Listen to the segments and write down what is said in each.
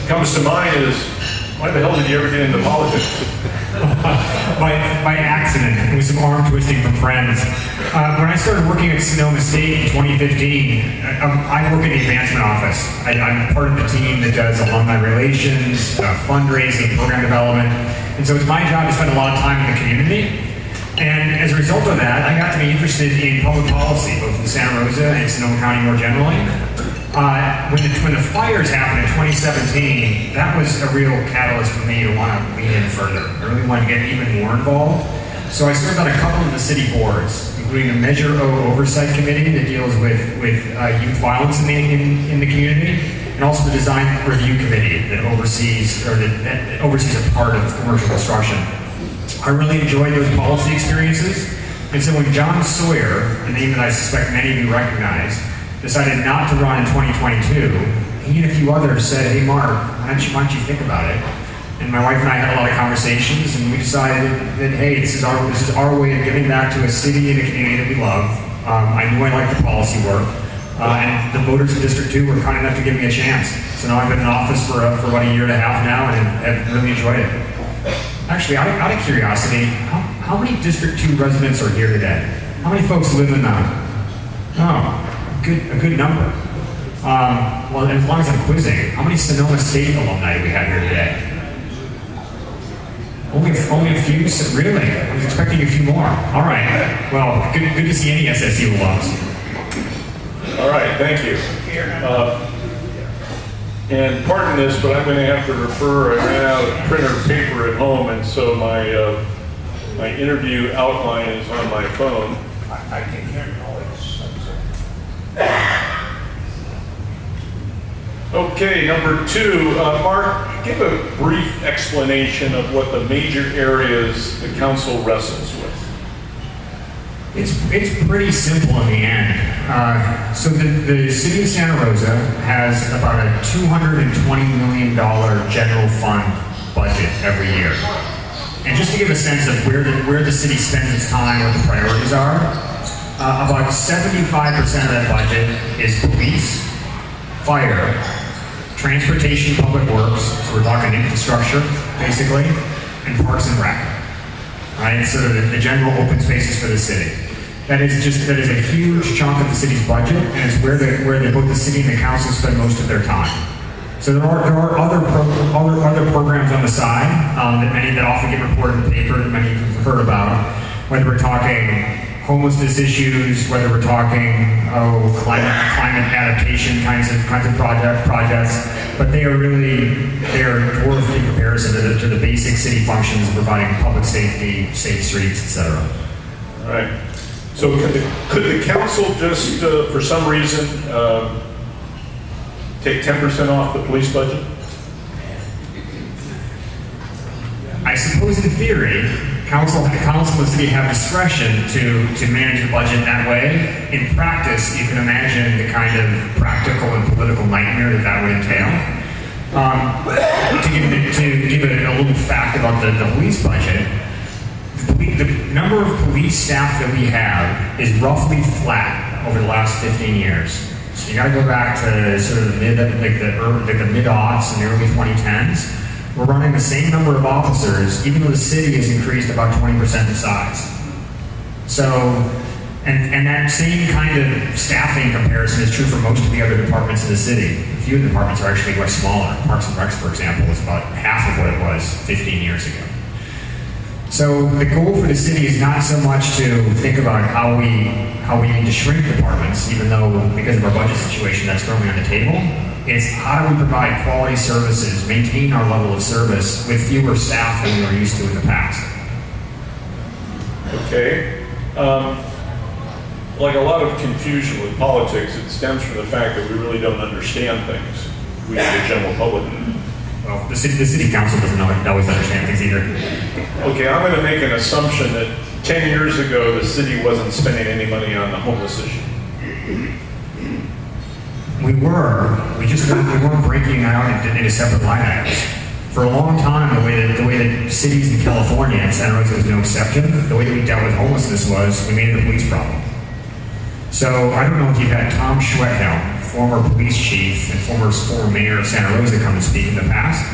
comes to mind is, why the hell did you ever get into politics? by accident, with some arm twisting from friends. When I started working at Sonoma State in 2015, I work in the advancement office. I'm part of the team that does alumni relations, fundraising, program development, and so it's my job to spend a lot of time in the community. And as a result of that, I got to be interested in public policy, both in Santa Rosa and Sonoma County more generally. When the fires happened in 2017, that was a real catalyst for me to want to lean in further. I really wanted to get even more involved. So I served on a couple of the city boards, including the Measure O Oversight Committee that deals with youth violence in the community, and also the Design Review Committee that oversees a part of commercial construction. I really enjoyed those policy experiences, and so when John Sawyer, a name that I suspect many of you recognize, decided not to run in 2022, he and a few others said, "Hey Mark, why don't you think about it?" And my wife and I had a lot of conversations, and we decided that, hey, this is our way of giving back to a city and a community that we love. I knew I liked the policy work, and the voters in District 2 were kind enough to give me a chance. So now I've been in office for about a year and a half now, and have really enjoyed it. Actually, out of curiosity, how many District 2 residents are here today? How many folks live in a good number. Well, as long as I'm quizzing, how many Sonoma State alumni do we have here today? Only a few? Really? I was expecting a few more. All right. Well, good to see any SSU alums. All right, thank you. And pardon this, but I'm going to have to refer. I ran out of printer paper at home, and so my interview outline is on my phone. I can hear noise. Okay, number 2, Mark, give a brief explanation of what the major areas the council wrestles with. It's pretty simple in the end. So the city of Santa Rosa has about a $220 million general fund budget every year. And just to give a sense of where the city spends its time, what the priorities are, about 75% of that budget is police, fire, transportation, public works, so we're talking infrastructure, basically, and parks and rec. Right, so the general open spaces for the city. That is a huge chunk of the city's budget, and it's where both the city and the council spend most of their time. So there are other programs on the side that often get reported in the paper that many of you have heard about, whether we're talking homelessness issues, whether we're talking climate adaptation kinds of projects, but they are dwarfed in comparison to the basic city functions of providing public safety, safe streets, etc. All right. So could the council just, for some reason, take 10% off the police budget? I suppose in theory, council and the city have discretion to manage the budget that way. In practice, you can imagine the kind of practical and political nightmare that would entail. To give a little fact about the police budget, the number of police staff that we have is roughly flat over the last 15 years. So you got to go back to sort of the mid-aughts and the early 2010s. We're running the same number of officers, even though the city has increased about 20% in size. So, and that same kind of staffing comparison is true for most of the other departments in the city. A few of the departments are actually much smaller. Parks and Recs, for example, is about half of what it was 15 years ago. So the goal for the city is not so much to think about how we need to shrink departments, even though because of our budget situation that's currently on the table. It's how do we provide quality services, maintain our level of service with fewer staff than we were used to in the past. Okay. Like a lot of confusion with politics, it stems from the fact that we really don't understand things. We, the general public. Well, the city council doesn't always understand things either. Okay, I'm going to make an assumption that 10 years ago the city wasn't spending any money on the homeless issue. We weren't breaking out into separate line items. For a long time, the way that cities in California, and Santa Rosa was no exception, the way that we dealt with homelessness was we made it a police problem. So I don't know if you've had Tom Schwethelm former police chief and former mayor of Santa Rosa come and speak in the past.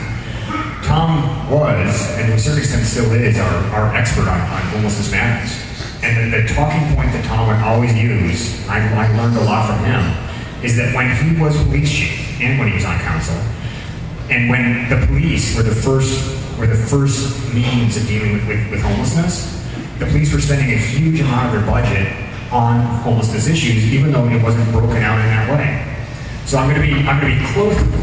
Tom was, and to a certain extent still is, our expert on homelessness matters. And the talking point that Tom would always use, I learned a lot from him, is that when he was police chief and when he was on council, and when the police were the first means of dealing with homelessness, the police were spending a huge amount of their budget on homelessness issues, even though it wasn't broken out in that way. So I'm going to be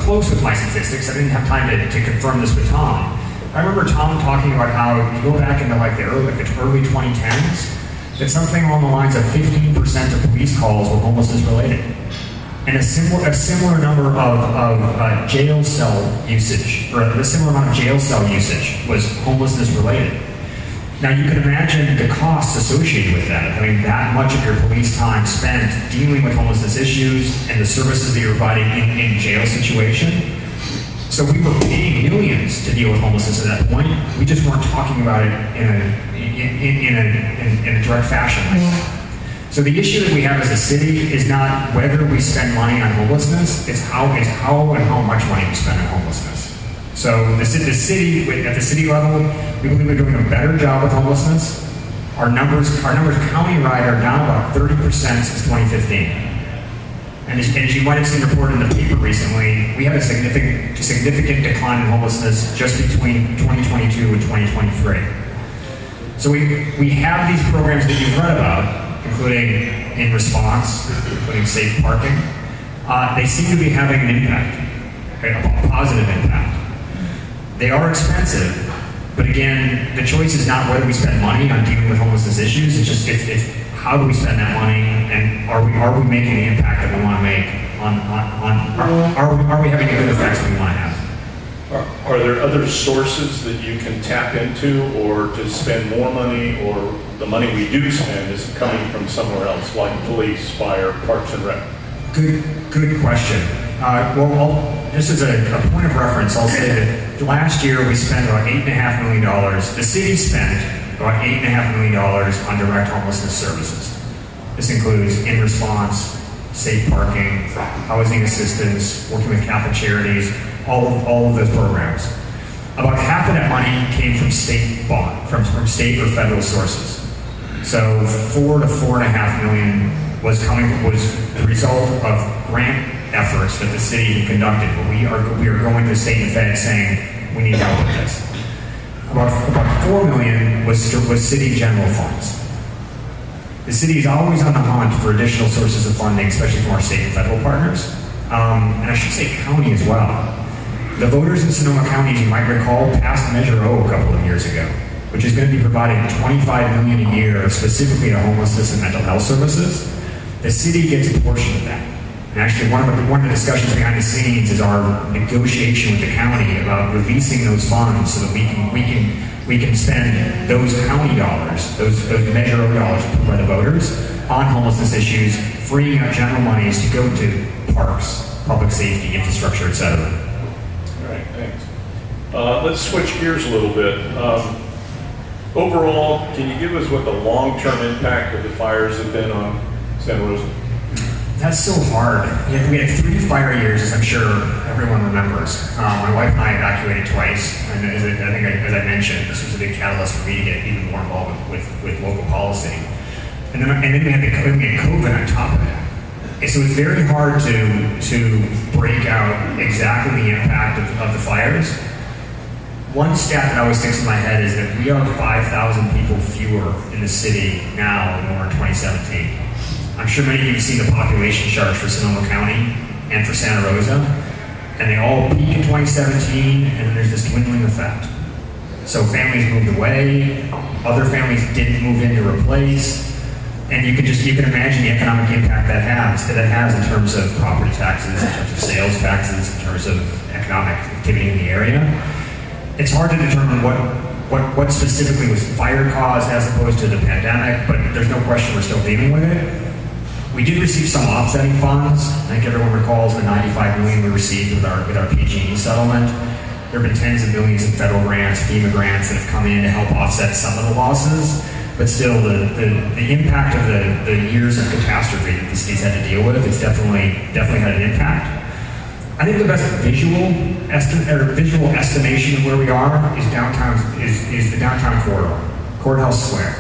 close with my statistics. I didn't have time to confirm this with Tom. I remember Tom talking about how you go back into the early 2010s, that something along the lines of 15% of police calls were homelessness related. And a similar number of jail cell usage, or a similar amount of jail cell usage was homelessness related. Now you can imagine the costs associated with that, having that much of your police time spent dealing with homelessness issues and the services that you're providing in jail situation. So we were paying millions to deal with homelessness at that point. We just weren't talking about it in a direct fashion like that. So the issue that we have as a city is not whether we spend money on homelessness, it's how and how much money we spend on homelessness. So the city, at the city level, we believe we're doing a better job with homelessness. Our numbers countywide are down about 30% since 2015. And as you might have seen reported in the paper recently, we had a significant decline in homelessness just between 2022 and 2023. So we have these programs that you've read about, including in response, including safe parking. They seem to be having an impact, a positive impact. They are expensive, but again, the choice is not whether we spend money on dealing with homelessness issues. It's how do we spend that money, and are we making the impact that we want to make are we having the good effects we want to have? Are there other sources that you can tap into, or to spend more money, or the money we do spend is coming from somewhere else, like police, fire, parks and rec? Good question. Just as a point of reference, I'll say that last year we spent about $8.5 million. The city spent about $8.5 million on direct homelessness services. This includes in response, safe parking, housing assistance, working with Catholic charities, all of those programs. About half of that money came from state or federal sources. So $4 to $4.5 million was the result of grant efforts that the city had conducted. We are going to the state and Fed saying we need help with this. About $4 million was city general funds. The city is always on the hunt for additional sources of funding, especially from our state and federal partners, and I should say county as well. The voters in Sonoma County, as you might recall, passed Measure O a couple of years ago, which is going to be providing $25 million a year specifically to homelessness and mental health services. The city gets a portion of that. And actually, one of the discussions behind the scenes is our negotiation with the county about releasing those funds so that we can spend those county dollars, those Measure O dollars approved by the voters on homelessness issues, freeing up general monies to go to parks, public safety, infrastructure, etc. All right, thanks. Let's switch gears a little bit. Overall, can you give us what the long-term impact of the fires have been on Santa Rosa? That's so hard. We had 3 fire years, as I'm sure everyone remembers. My wife and I evacuated twice, and as I mentioned, this was a big catalyst for me to get even more involved with local policy. And then we had COVID on top of that. And so it's very hard to break out exactly the impact of the fires. One stat that always sticks in my head is that we are 5,000 people fewer in the city now than we were in 2017. I'm sure many of you have seen the population charts for Sonoma County and for Santa Rosa, and they all peak in 2017, and then there's this dwindling effect. So families moved away, other families didn't move in to replace, and you can imagine the economic impact that has in terms of property taxes, in terms of sales taxes, in terms of economic activity in the area. It's hard to determine what specifically was fire caused as opposed to the pandemic, but there's no question we're still dealing with it. We did receive some offsetting funds. I think everyone recalls the $95 million we received with our PG&E settlement. There have been tens of millions in federal grants, FEMA grants that have come in to help offset some of the losses. but still the impact of the years of catastrophe that the city's had to deal with, it's definitely had an impact. I think the best visual estimation of where we are is the downtown corridor, Courthouse Square.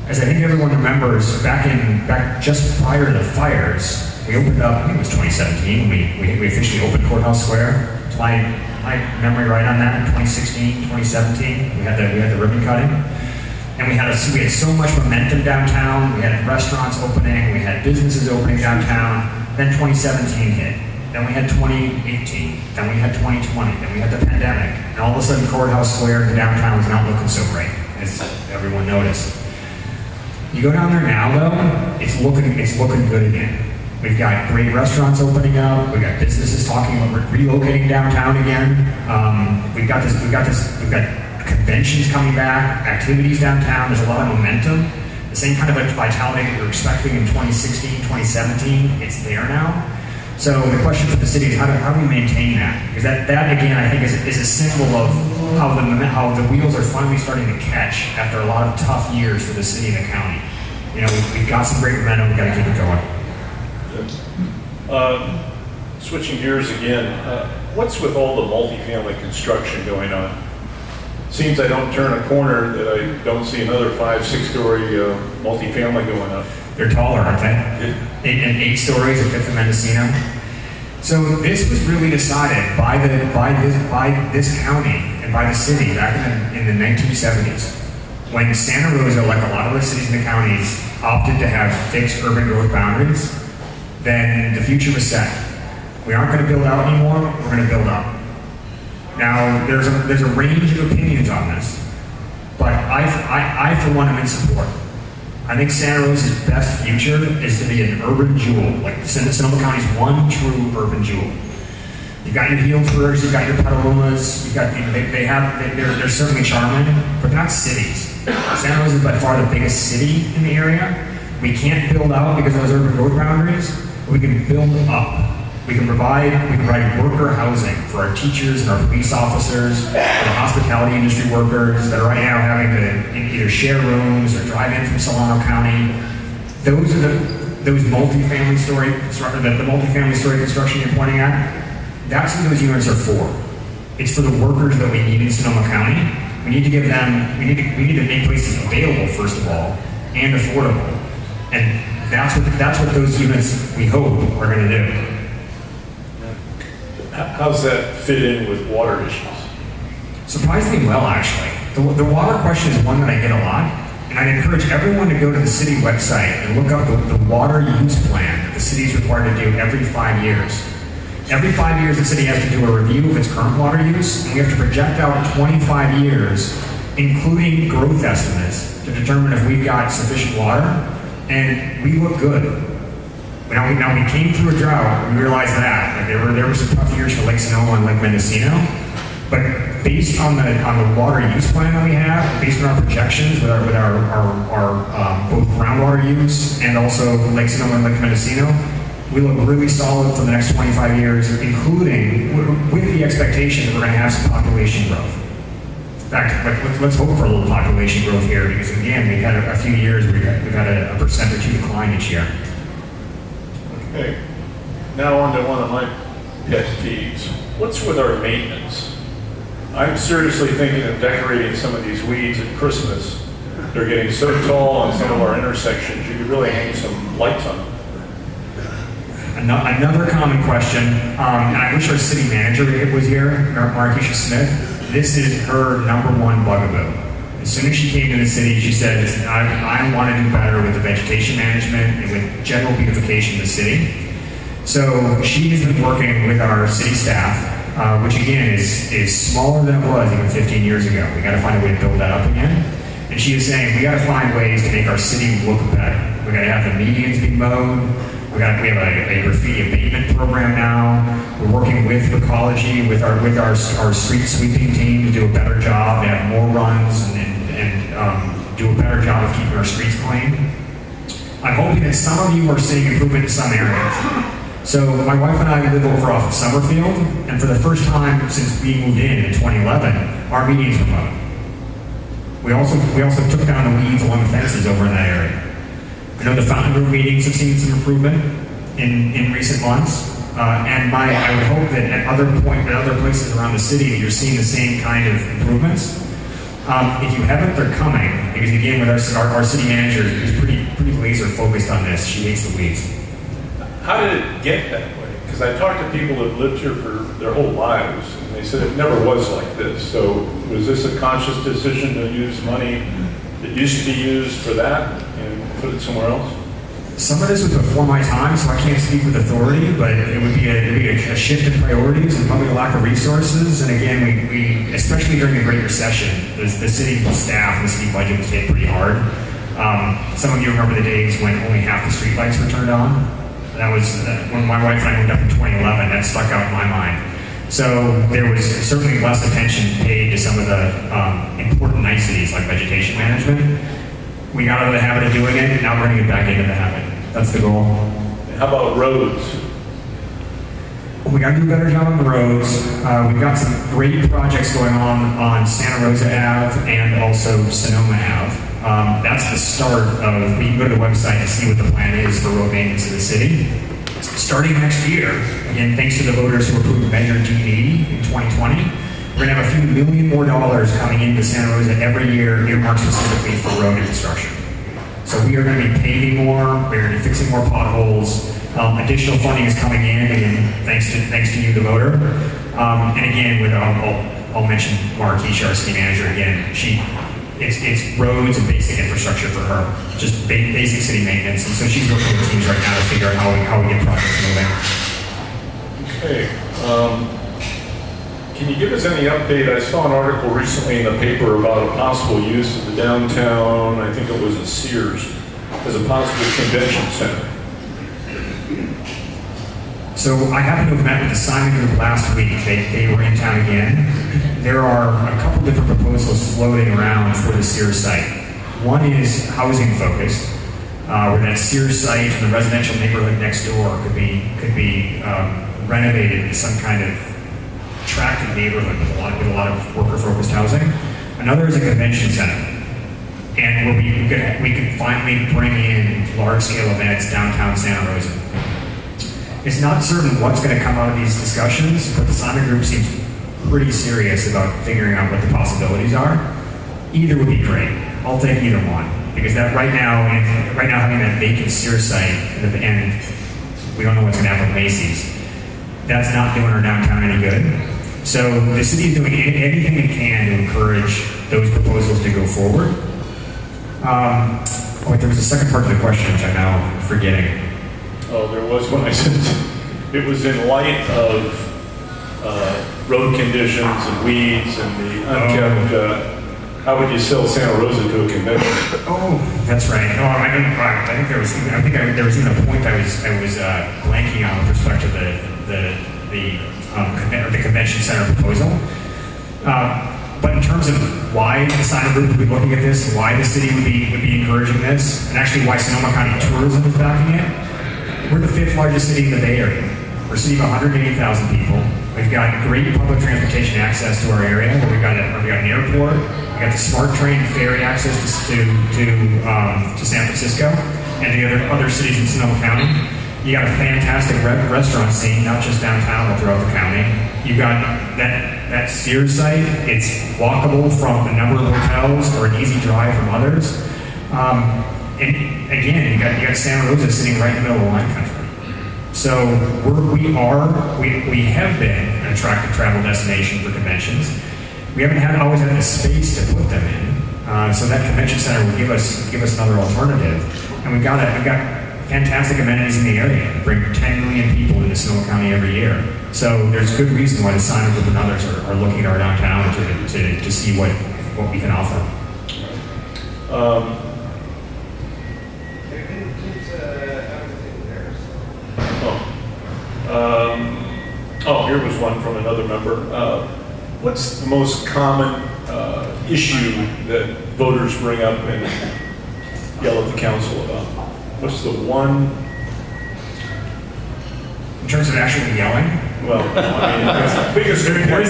As I think everyone remembers, back just prior to the fires, we opened up, I think it was 2017, we officially opened Courthouse Square. To my memory right on that, in 2016, 2017, we had the ribbon cutting. And we had so much momentum downtown, we had restaurants opening, we had businesses opening downtown, then 2017 hit. Then we had 2018, then we had 2020, then we had the pandemic, and all of a sudden Courthouse Square in the downtown is not looking so great, as everyone noticed. You go down there now though, it's looking good again. We've got great restaurants opening up, we've got businesses talking about relocating downtown again. We've got conventions coming back, activities downtown, there's a lot of momentum. The same kind of vitality that we were expecting in 2016, 2017, it's there now. So the question for the city is how do we maintain that? Because that again, I think is a symbol of how the wheels are finally starting to catch after a lot of tough years for the city and the county. You know, we've got some great momentum, we've got to keep it going. Switching gears again, what's with all the multifamily construction going on? Seems I don't turn a corner that I don't see another 5-6-story multifamily going up. They're taller, aren't they? 8 stories at 5th and Mendocino. So this was really decided by this county and by the city back in the 1970s, when Santa Rosa, like a lot of the cities and the counties, opted to have fixed urban growth boundaries. Then the future was set. We aren't going to build out anymore. We're going to build up. Now there's a range of opinions on this, but I for one am in support. I think Santa Rosa's best future is to be an urban jewel, like Sonoma County's one true urban jewel. You've got your Healdsburgs, you've got your Petalumas, they're certainly charming, but they're not cities. Santa Rosa is by far the biggest city in the area. We can't build out because of those urban road boundaries, but we can build up. We can provide worker housing for our teachers and our police officers, for the hospitality industry workers that are right now having to either share rooms or drive in from Solano County. Those are the multifamily story construction you're pointing at. That's what those units are for. It's for the workers that we need in Sonoma County. We need to give them. We need to make places available first of all and affordable, and that's what those units we hope are going to do. How's that fit in with water issues? Surprisingly well, actually. The water question is one that I get a lot, and I'd encourage everyone to go to the city website and look up the water use plan that the city is required to do every 5 years. Every 5 years, the city has to do a review of its current water use, and we have to project out 25 years, including growth estimates, to determine if we've got sufficient water, and we look good. Now we came through a drought, we realized that. Like there were some tough years for Lake Sonoma and Lake Mendocino, but based on the water use plan that we have, based on our projections with our both groundwater use and also Lake Sonoma and Lake Mendocino, we look really solid for the next 25 years, including with the expectation that we're going to have some population growth. In fact, let's hope for a little population growth here, because again, we've had a few years where we've had a 1% or 2% decline each year. Okay, now on to one of my pet peeves. What's with our maintenance? I'm seriously thinking of decorating some of these weeds at Christmas. They're getting so tall on some of our intersections, you could really hang some lights on them. Another common question, and I wish our city manager was here, Markeisha Smith. This is her #1 bugaboo. As soon as she came to the city, she said, I want to do better with the vegetation management and with general beautification of the city. So she has been working with our city staff, which again is smaller than it was even 15 years ago. We got to find a way to build that up again. And she is saying, we got to find ways to make our city look better. We got to have the medians be mowed. We have a graffiti abatement program now. We're working with Ecology, with our street sweeping team to do a better job, to have more runs and do a better job of keeping our streets clean. I'm hoping that some of you are seeing improvement in some areas. So my wife and I live over off of Summerfield, and for the first time since we moved in 2011, our medians were mowed. We also took down the weeds along the fences over in that area. I know the fountain room meetings have seen some improvement in recent months. And I would hope that at other places around the city that you're seeing the same kind of improvements. If you haven't, they're coming. Because again, with our city manager is pretty laser focused on this. She hates the weeds. How did it get that way? Because I talked to people that lived here for their whole lives, and they said it never was like this. So was this a conscious decision to use money that used to be used for that and put it somewhere else? Some of this was before my time, so I can't speak with authority, but it would be a shift in priorities and probably a lack of resources. And again, we especially during the Great Recession, the city staff and the city budget was hit pretty hard. Some of you remember the days when only half the streetlights were turned on. That was when my wife and I moved up in 2011. That stuck out in my mind. So there was certainly less attention paid to some of the important niceties like vegetation management. We got out of the habit of doing it, and now we're going to get back into the habit. That's the goal. How about roads? We got to do a better job on the roads. We've got some great projects going on Santa Rosa Ave and also Sonoma Ave. That's the start of, we can go to the website and see what the plan is for road maintenance in the city. Starting next year, again, thanks to the voters who approved Measure G80 in 2020, we're going to have a few million more dollars coming into Santa Rosa every year, earmarked specifically for road infrastructure. So we are going to be paving more, we're going to be fixing more potholes. Additional funding is coming in, again, thanks to you, the voter. And again, I'll mention Mara Keisha, our city manager, again. It's roads and basic infrastructure for her, just basic city maintenance. And so she's working with teams right now to figure out how we get projects moving. Okay. Can you give us any update? I saw an article recently in the paper about a possible use of the downtown, I think it was at Sears, as a possible convention center. So I happened to have met with the Simon Group last week. They were in town again. There are a couple different proposals floating around for the Sears site. One is housing focused, where that Sears site and the residential neighborhood next door could be renovated into some kind of attractive neighborhood with a lot of worker-focused housing. Another is a convention center, and where we could finally bring in large-scale events downtown Santa Rosa. It's not certain what's going to come out of these discussions, but the Simon Group seems pretty serious about figuring out what the possibilities are. Either would be great. I'll take either one, because that right now having that vacant Sears site and we don't know what's going to happen with Macy's. That's not doing our downtown any good. So the city is doing anything it can to encourage those proposals to go forward. There was a second part of the question, which I'm now forgetting. Oh, there was one I sent. It was in light of road conditions and weeds and the unkept. How would you sell Santa Rosa to a convention? Oh, that's right. Oh, I think there was even a point I was blanking on with respect to the convention center proposal. But in terms of why the Simon Group would be looking at this, why the city would be encouraging this, and actually why Sonoma County Tourism is backing it, we're the 5th largest city in the Bay Area. We're a city of 180,000 people. We've got great public transportation access to our area. We've got an airport. We've got the smart train ferry access to San Francisco and the other cities in Sonoma County. You got a fantastic restaurant scene, not just downtown, but throughout the county. You got that Sears site. It's walkable from a number of hotels or an easy drive from others. And again, you got Santa Rosa sitting right in the middle of wine country. So we have been an attractive travel destination for conventions. We haven't always had the space to put them in. So that convention center would give us another alternative. And we've got fantastic amenities in the area. We bring 10 million people into Sonoma County every year. So there's good reason why the Simon Group and others are looking at our downtown to see what we can offer. Here was one from another member. What's the most common issue that voters bring up and yell at the council about? What's the one? In terms of actually yelling? Well, I mean, it's the biggest.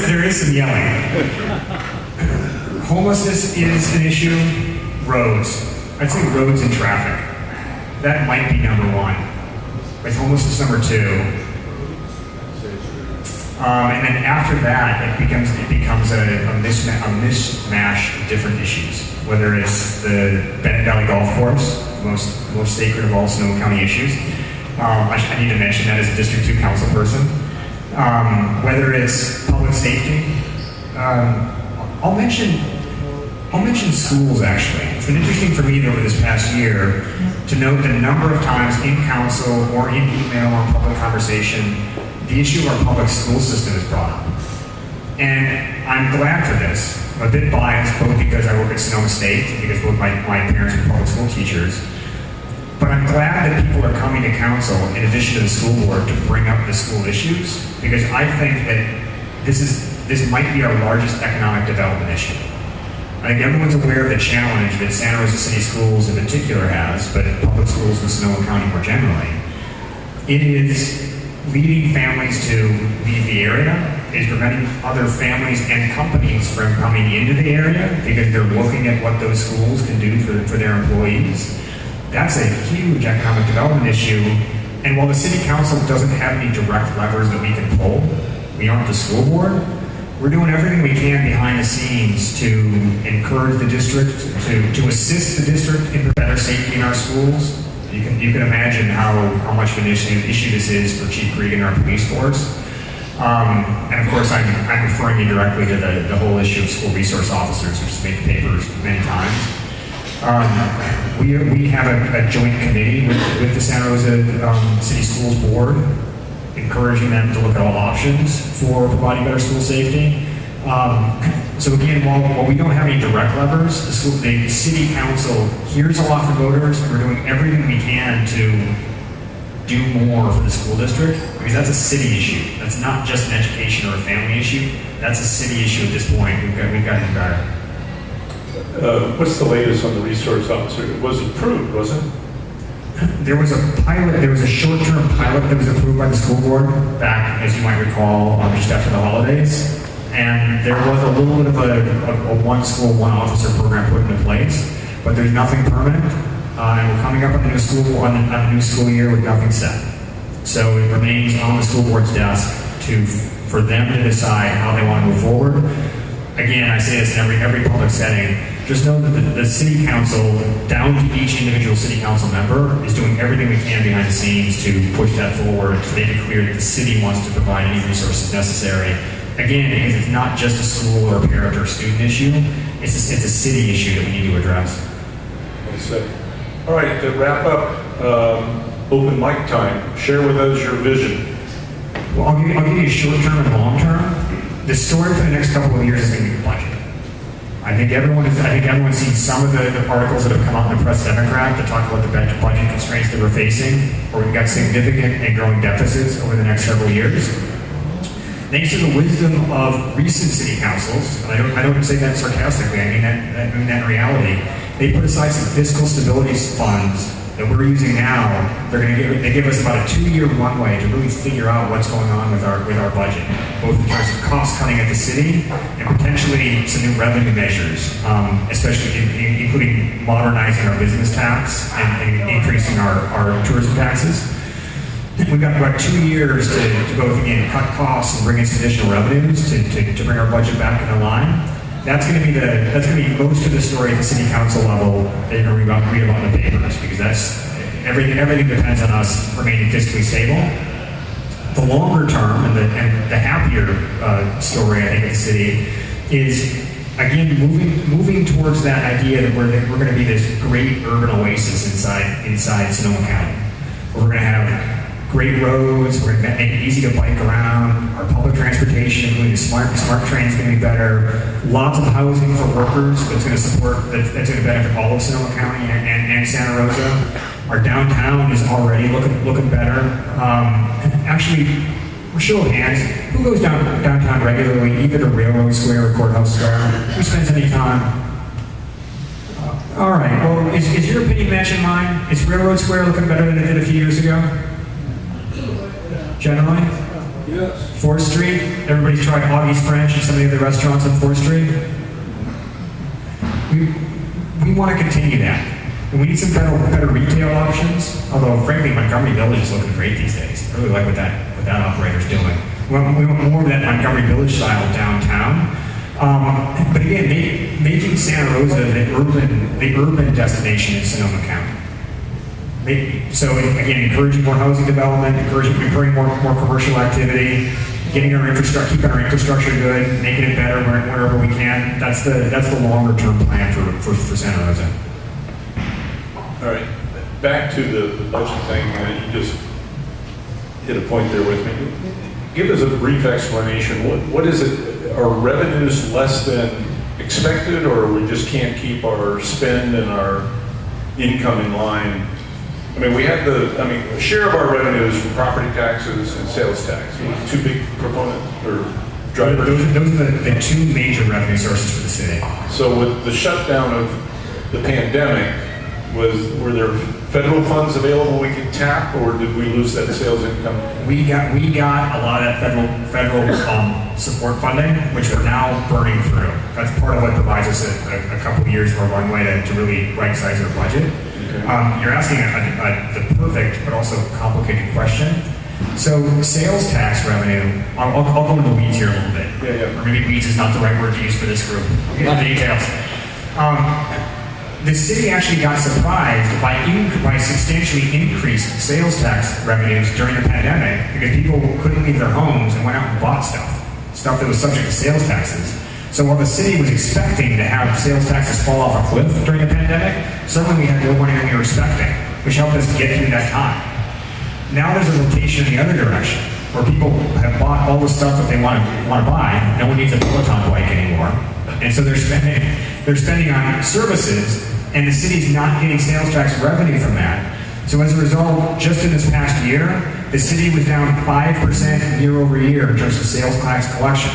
There is some yelling. Homelessness is an issue. Roads. I'd say roads and traffic. That might be number one. With homelessness number two. And then after that, it becomes a mishmash of different issues. Whether it's the Bennett Valley Golf Course, most sacred of all Sonoma County issues. I need to mention that as a District 2 council person. Whether it's public safety. I'll mention schools actually. It's been interesting for me over this past year to note the number of times in council or in email or public conversation, the issue of our public school system is brought up. And I'm glad for this. I'm a bit biased, both because I work at Sonoma State, because both my parents were public school teachers. But I'm glad that people are coming to council, in addition to the school board, to bring up the school issues, because I think that this might be our largest economic development issue. I think everyone's aware of the challenge that Santa Rosa City Schools in particular has, but public schools in Sonoma County more generally. It is leading families to leave the area. It is preventing other families and companies from coming into the area because they're looking at what those schools can do for their employees. That's a huge economic development issue. And while the city council doesn't have any direct levers that we can pull, we aren't the school board, we're doing everything we can behind the scenes to encourage the district, to assist the district in better safety in our schools. You can imagine how much of an issue this is for Chief Cregan and our police force. And of course, I'm referring you directly to the whole issue of school resource officers, which has made the papers many times. We have a joint committee with the Santa Rosa City Schools Board, encouraging them to look at all options for providing better school safety. So again, while we don't have any direct levers, the city council hears a lot from voters, and we're doing everything we can to do more for the school district, because that's a city issue. That's not just an education or a family issue. That's a city issue at this point. We've got to do better. What's the latest on the resource officer? It was approved, wasn't it? There was a short-term pilot that was approved by the school board back, as you might recall, just after the holidays. And there was a little bit of a one school, one officer program put into place, but there's nothing permanent. And we're coming up on a new school year with nothing set. So it remains on the school board's desk for them to decide how they want to move forward. Again, I say this in every public setting. Just know that the city council, down to each individual city council member, is doing everything we can behind the scenes to push that forward, to make it clear that the city wants to provide any resources necessary. Again, because it's not just a school or a parent or student issue, it's a city issue that we need to address. Well said. All right, to wrap up, open mic time. Share with us your vision. Well, I'll give you short-term and long-term. The story for the next couple of years is going to be the budget. I think everyone's seen some of the articles that have come out in the Press Democrat to talk about the budget constraints that we're facing, where we've got significant and growing deficits over the next several years. Thanks to the wisdom of recent city councils, and I don't say that sarcastically, I mean that in reality, they put aside some fiscal stability funds that we're using now. They give us about a 2-year runway to really figure out what's going on with our budget, both in terms of cost cutting at the city and potentially some new revenue measures, especially including modernizing our business tax and increasing our tourism taxes. We've got about 2 years to both again cut costs and bring in some additional revenues to bring our budget back in line. That's going to be most of the story at the city council level that you're going to read about in the papers, because that's everything depends on us remaining fiscally stable. The longer term and the happier story, I think, of the city is again moving towards that idea that we're going to be this great urban oasis inside Sonoma County, where we're going to have great roads, we're going to make it easy to bike around, our public transportation, including the smart train, is going to be better, lots of housing for workers that's going to benefit all of Sonoma County and Santa Rosa. Our downtown is already looking better. Actually, show of hands, who goes downtown regularly, either to Railroad Square or Courthouse Square? Who spends any time? All right, well, is your opinion matching mine? Is Railroad Square looking better than it did a few years ago? Generally? Yes. 4th Street? Everybody's tried Augie's French and some of the other restaurants on 4th Street? we want to continue that. And we need some better retail options, although frankly Montgomery Village is looking great these days. I really like what that operator's doing. We want more of that Montgomery Village style downtown. But again, making Santa Rosa the urban destination in Sonoma County. So again, encouraging more housing development, encouraging more commercial activity, keeping our infrastructure good, making it better wherever we can. That's the longer term plan for Santa Rosa. All right, back to the budget thing. You just hit a point there with me. Give us a brief explanation. What is it? Are revenues less than expected, or we just can't keep our spend and our income in line? I mean, a share of our revenues from property taxes and sales tax. Two big proponents or drivers. Those are the two major revenue sources for the city. So with the shutdown of the pandemic, were there federal funds available we could tap, or did we lose that sales income? We got a lot of federal support funding, which we're now burning through. That's part of what provides us a couple of years more runway to really right-size our budget. Okay. You're asking the perfect but also complicated question. So sales tax revenue, I'll go into the weeds here a little bit. Yeah. Or maybe weeds is not the right word to use for this group. I'll get into the details. The city actually got surprised by substantially increased sales tax revenues during the pandemic because people couldn't leave their homes and went out and bought stuff that was subject to sales taxes. So while the city was expecting to have sales taxes fall off a cliff during the pandemic, suddenly we had more money than we were expecting, which helped us get through that time. Now there's a rotation in the other direction, where people have bought all the stuff that they want to buy. No one needs a Peloton bike anymore, and so they're spending on services, and the city's not getting sales tax revenue from that. So as a result, just in this past year, the city was down 5% year over year in terms of sales tax collection.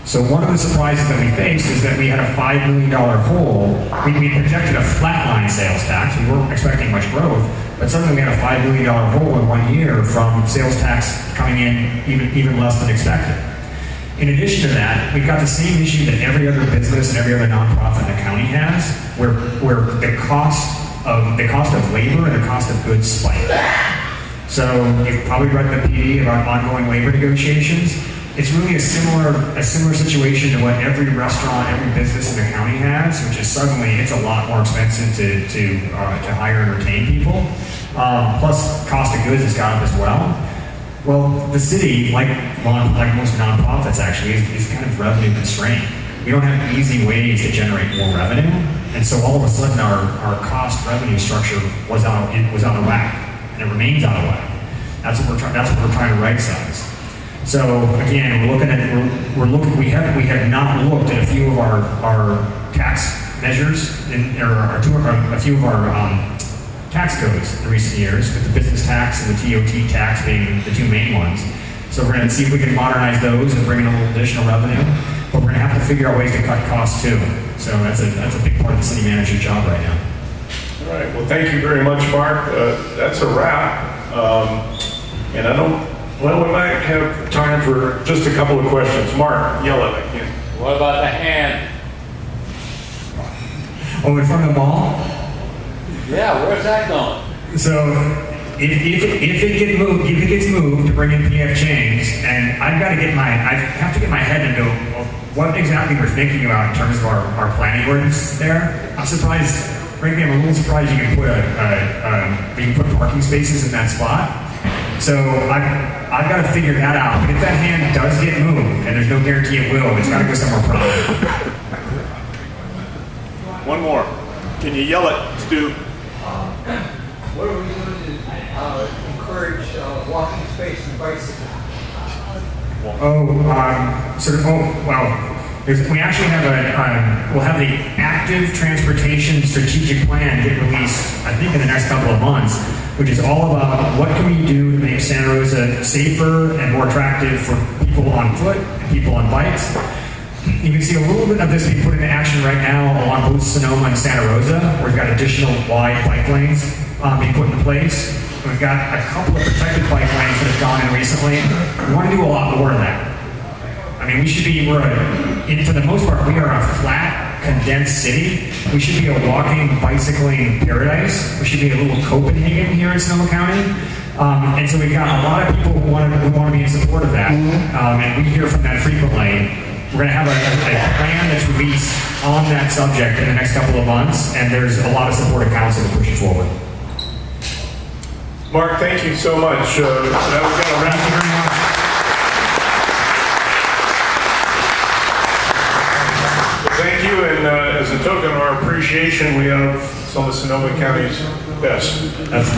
So one of the surprises that we faced is that we had a $5 million hole. We projected a flatline sales tax. We weren't expecting much growth, but suddenly we had a $5 million hole in 1 year from sales tax coming in even less than expected. In addition to that, we've got the same issue that every other business and every other nonprofit in the county has, where the cost of labor and the cost of goods spike. So you've probably read the PD about ongoing labor negotiations. It's really a similar situation to what every restaurant, every business in the county has, which is suddenly it's a lot more expensive to hire and retain people. Plus, cost of goods has gone up as well. Well, the city, like most nonprofits actually, is kind of revenue constrained. We don't have easy ways to generate more revenue, and so all of a sudden our cost revenue structure was out of whack, and it remains out of whack. That's what we're trying to right size. So again, we have not looked at a few of our tax measures a few of our tax codes in recent years, with the business tax and the TOT tax being the two main ones. So we're going to see if we can modernize those and bring in a little additional revenue, but we're going to have to figure out ways to cut costs too. So that's a big part of the city manager's job right now. All right, well thank you very much, Mark. That's a wrap. And we might have time for just a couple of questions. Mark, yell at me. What about the hand? Oh, in front of the mall? Yeah, where's that going? So if it gets moved to bring in PF Chang's, and I have to get my head into what exactly we're thinking about in terms of our planning ordinance there. I'm surprised, frankly, I'm a little surprised you can put parking spaces in that spot. So I've got to figure that out. But if that hand does get moved, and there's no guarantee it will, it's got to go somewhere private. One more. Can you yell at Stu? What are we doing to encourage walking space and bicycling? We actually have we'll have the active transportation strategic plan get released, I think, in the next couple of months, which is all about what can we do to make Santa Rosa safer and more attractive for people on foot and people on bikes. You can see a little bit of this being put into action right now along both Sonoma and Santa Rosa, where we've got additional wide bike lanes being put into place. We've got a couple of protected bike lanes that have gone in recently. We want to do a lot more of that. I mean, for the most part, we are a flat condensed city. We should be a walking, bicycling paradise. We should be a little Copenhagen here in Sonoma County. And so we've got a lot of people who want to be in support of that. And we hear from that frequently. We're going to have a plan that's released on that subject in the next couple of months, and there's a lot of support at council to push it forward. Mark, thank you so much. That was going to wrap Thank you very much. Thank you, and as a token of our appreciation, we have some of Sonoma County's best.